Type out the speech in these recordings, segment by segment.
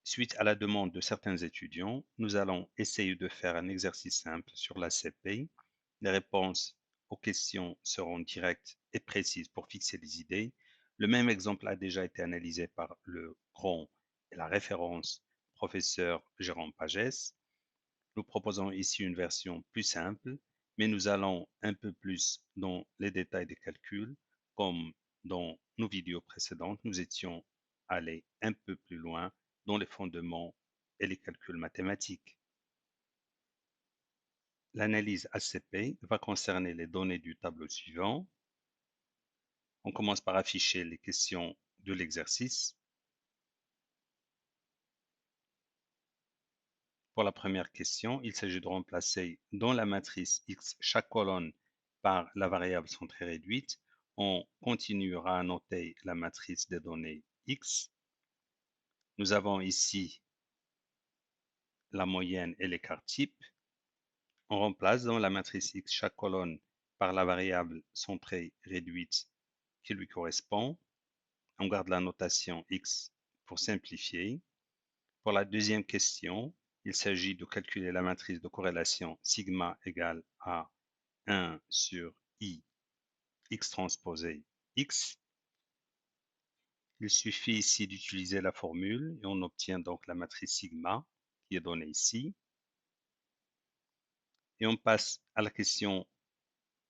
Suite à la demande de certains étudiants, nous allons essayer de faire un exercice simple sur la CP. Les réponses aux questions seront directes et précises pour fixer les idées. Le même exemple a déjà été analysé par le grand et la référence professeur Jérôme Pagès. Nous proposons ici une version plus simple, mais nous allons un peu plus dans les détails des calculs, comme dans nos vidéos précédentes, nous étions allés un peu plus loin dans les fondements et les calculs mathématiques. L'analyse ACP va concerner les données du tableau suivant. On commence par afficher les questions de l'exercice. Pour la première question, il s'agit de remplacer dans la matrice X chaque colonne par la variable centrée réduite. On continuera à noter la matrice des données X. Nous avons ici la moyenne et l'écart type. On remplace dans la matrice X chaque colonne par la variable centrée réduite qui lui correspond. On garde la notation X pour simplifier. Pour la deuxième question, il s'agit de calculer la matrice de corrélation sigma égale à 1 sur I x transposé x. Il suffit ici d'utiliser la formule et on obtient donc la matrice sigma qui est donnée ici. Et on passe à la question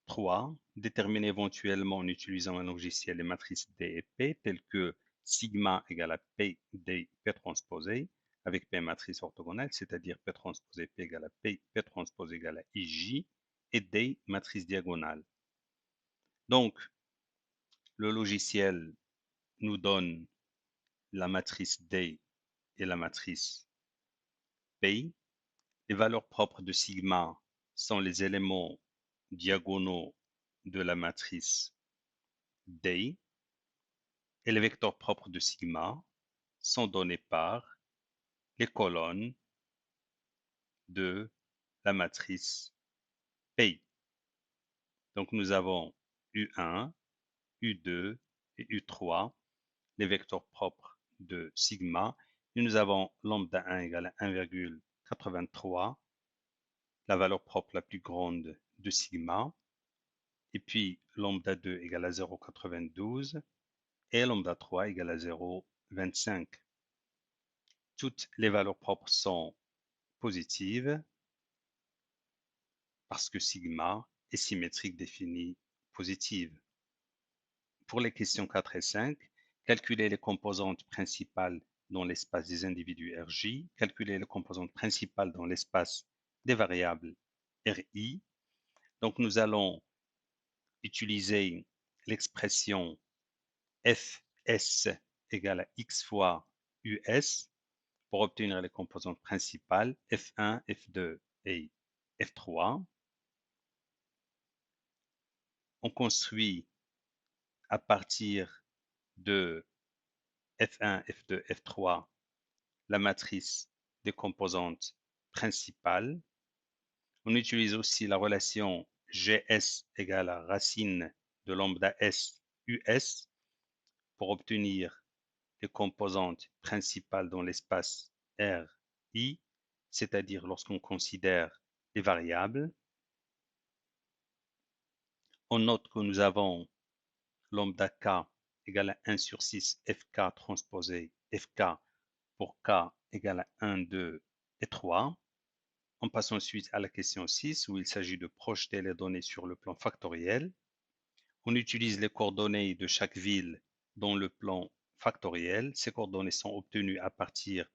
3, déterminer éventuellement en utilisant un logiciel les matrices D et P telles que sigma égale à P D P transposé avec P matrice orthogonale, c'est-à-dire P transposé P égale à P, P transposé égale à IJ et D matrice diagonale. Donc, le logiciel nous donne la matrice D et la matrice P. Les valeurs propres de sigma sont les éléments diagonaux de la matrice D et les vecteurs propres de sigma sont donnés par les colonnes de la matrice P. Donc nous avons U1, U2 et U3, les vecteurs propres de sigma, et nous avons lambda 1 égale à 1,83, la valeur propre la plus grande de sigma, et puis lambda 2 égale à 0,92 et lambda 3 égale à 0,25. Toutes les valeurs propres sont positives parce que sigma est symétrique définie positive. Pour les questions 4 et 5, calculer les composantes principales dans l'espace des individus Rj, calculer les composantes principales dans l'espace des variables Ri. Donc nous allons utiliser l'expression Fs égale à x fois Us pour obtenir les composantes principales F1, F2 et F3. On construit à partir de F1, F2, F3 la matrice des composantes principales. On utilise aussi la relation Gs égale à racine de lambda S US pour obtenir les composantes principales dans l'espace Ri, c'est-à-dire lorsqu'on considère les variables. On note que nous avons lambda k égale à 1 sur 6 fk transposé fk pour k égale à 1, 2 et 3. On passe ensuite à la question 6 où il s'agit de projeter les données sur le plan factoriel. On utilise les coordonnées de chaque ville dans le plan factoriel. Ces coordonnées sont obtenues à partir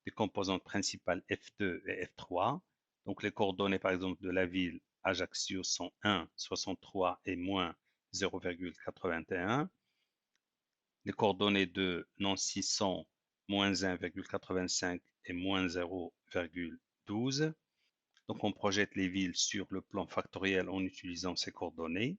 des composantes principales F2 et F3. Donc les coordonnées par exemple de la ville Ajaccio sont 1, 63 et moins 0,81. Les coordonnées de Nancy sont moins 1,85 et moins 0,12. Donc on projette les villes sur le plan factoriel en utilisant ces coordonnées.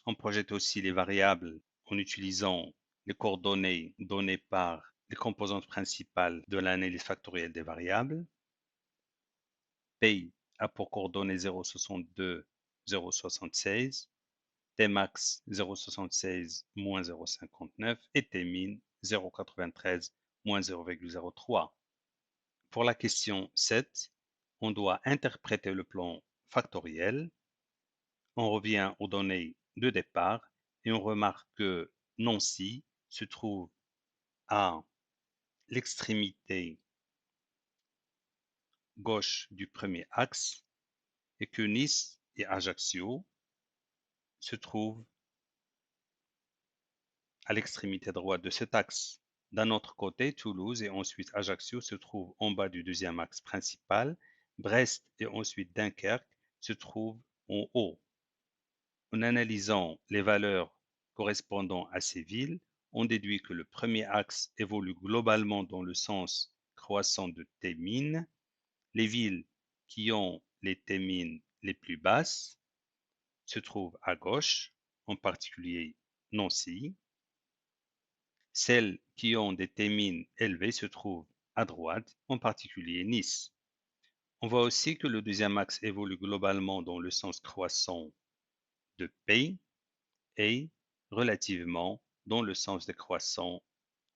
On projette aussi les variables en utilisant les coordonnées données par les composantes principales de l'analyse factorielle des variables. P a pour coordonnées 0,62, 0,76, Tmax 0,76, moins 0,59 et Tmin 0,93 moins 0,03. Pour la question 7, on doit interpréter le plan factoriel. On revient aux données de départ et on remarque que Nancy se trouve à l'extrémité gauche du premier axe et que Nice et Ajaccio se trouvent à l'extrémité droite de cet axe. D'un autre côté, Toulouse et ensuite Ajaccio se trouvent en bas du deuxième axe principal. Brest et ensuite Dunkerque se trouvent en haut. En analysant les valeurs correspondant à ces villes, on déduit que le premier axe évolue globalement dans le sens croissant de T-min. Les villes qui ont les T-min les plus basses se trouvent à gauche, en particulier Nancy. Celles qui ont des T-min élevés se trouvent à droite, en particulier Nice. On voit aussi que le deuxième axe évolue globalement dans le sens croissant de P et relativement dans le sens décroissant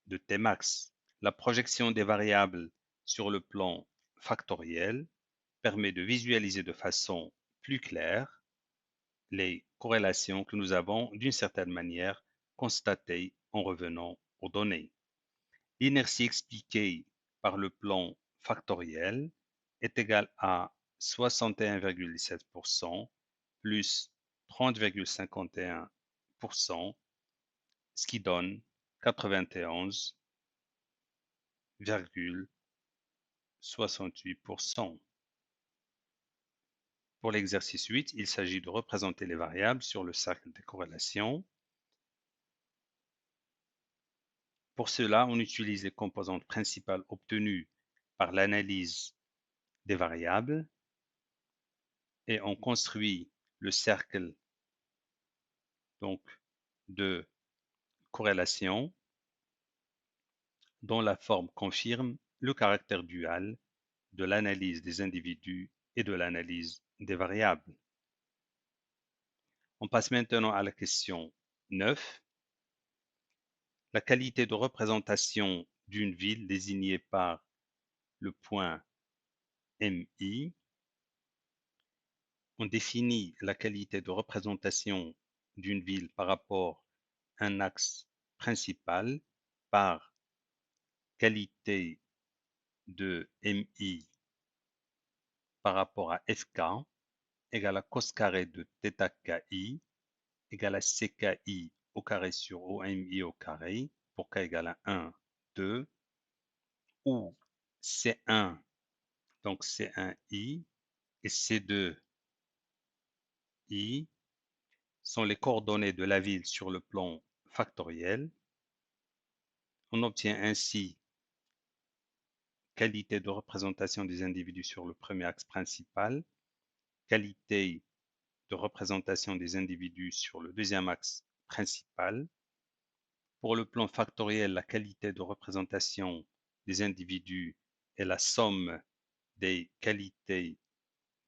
de Tmax. La projection des variables sur le plan factoriel permet de visualiser de façon plus claire les corrélations que nous avons d'une certaine manière constatées en revenant aux données. L'inertie expliquée par le plan factoriel est égale à 61,7% plus 30,51%, ce qui donne 91,68%. Pour l'exercice 8, il s'agit de représenter les variables sur le cercle des corrélations. Pour cela, on utilise les composantes principales obtenues par l'analyse des variables et on construit le cercle donc de corrélation dont la forme confirme le caractère dual de l'analyse des individus et de l'analyse des variables. On passe maintenant à la question 9. La qualité de représentation d'une ville désignée par le point MI. On définit la qualité de représentation d'une ville par rapport à un axe principal par qualité de MI par rapport à FK égale à cos carré de θKI égale à CKI au carré sur OMI au carré pour K égale à 1, 2, où C1, donc C1I et C2I sont les coordonnées de la ville sur le plan factoriel. On obtient ainsi qualité de représentation des individus sur le premier axe principal, qualité de représentation des individus sur le deuxième axe principal. Pour le plan factoriel, la qualité de représentation des individus est la somme des qualités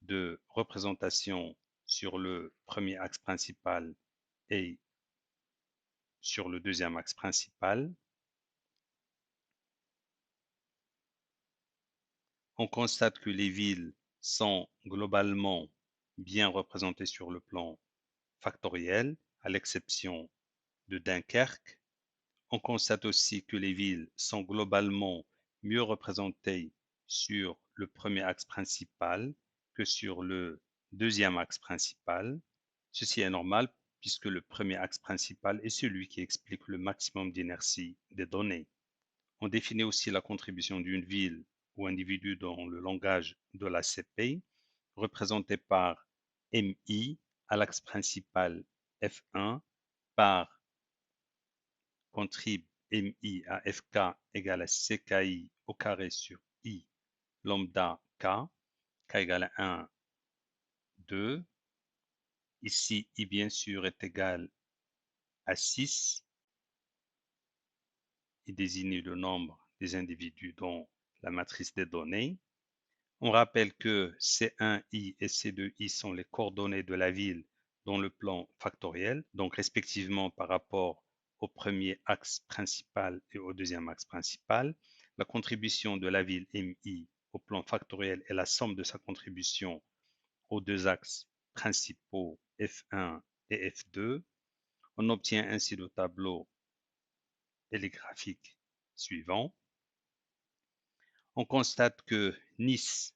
de représentation sur le premier axe principal et sur le deuxième axe principal. On constate que les villes sont globalement bien représentées sur le plan factoriel, à l'exception de Dunkerque. On constate aussi que les villes sont globalement mieux représentées sur le premier axe principal que sur le deuxième axe principal. Ceci est normal puisque le premier axe principal est celui qui explique le maximum d'inertie des données. On définit aussi la contribution d'une ville ou individu dans le langage de la CP, représenté par MI à l'axe principal F1 par contrib MI à FK égale à CKI au carré sur I lambda K, K égale à 1, 2. Ici, I bien sûr est égal à 6. Il désigne le nombre des individus dans la matrice des données. On rappelle que C1i et C2i sont les coordonnées de la ville dans le plan factoriel, donc respectivement par rapport au premier axe principal et au deuxième axe principal. La contribution de la ville MI au plan factoriel est la somme de sa contribution aux deux axes principaux F1 et F2. On obtient ainsi le tableau et les graphiques suivants. On constate que Nice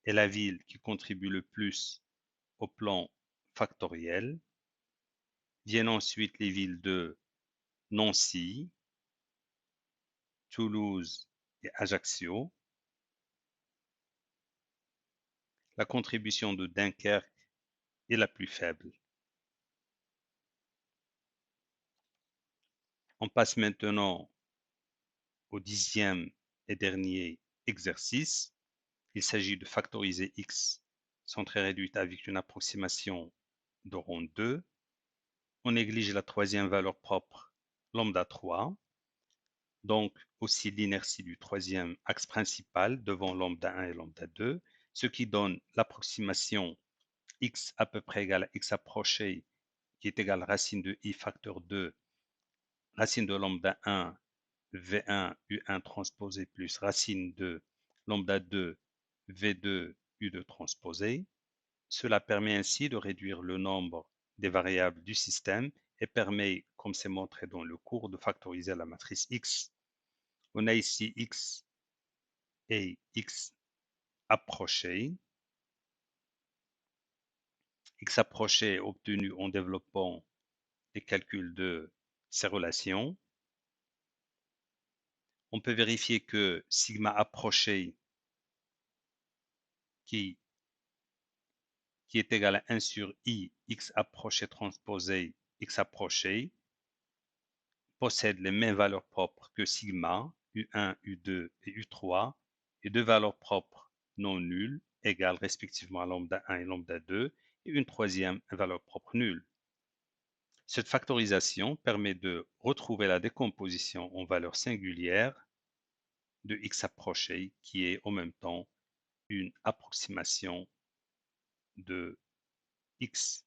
est la ville qui contribue le plus au plan factoriel. Viennent ensuite les villes de Nancy, Toulouse et Ajaccio. La contribution de Dunkerque est la plus faible. On passe maintenant au 10e et dernier exercice. Il s'agit de factoriser x sans très réduite avec une approximation de rang 2. On néglige la troisième valeur propre, lambda 3. Donc, aussi l'inertie du troisième axe principal devant lambda 1 et lambda 2, ce qui donne l'approximation x à peu près égale à x approché, qui est égal à racine de i facteur 2, racine de lambda 1, V1, U1 transposé plus racine de lambda 2, V2, U2 transposé. Cela permet ainsi de réduire le nombre des variables du système et permet, comme c'est montré dans le cours, de factoriser la matrice X. On a ici X et X approché. X approché obtenu en développant les calculs de ces relations. On peut vérifier que sigma approché qui est égal à 1 sur i x approché transposé x approché possède les mêmes valeurs propres que sigma, U1, U2 et U3, et deux valeurs propres non nulles égales respectivement à lambda 1 et lambda 2, et une troisième valeur propre nulle. Cette factorisation permet de retrouver la décomposition en valeurs singulières de x approché, qui est en même temps une approximation de x.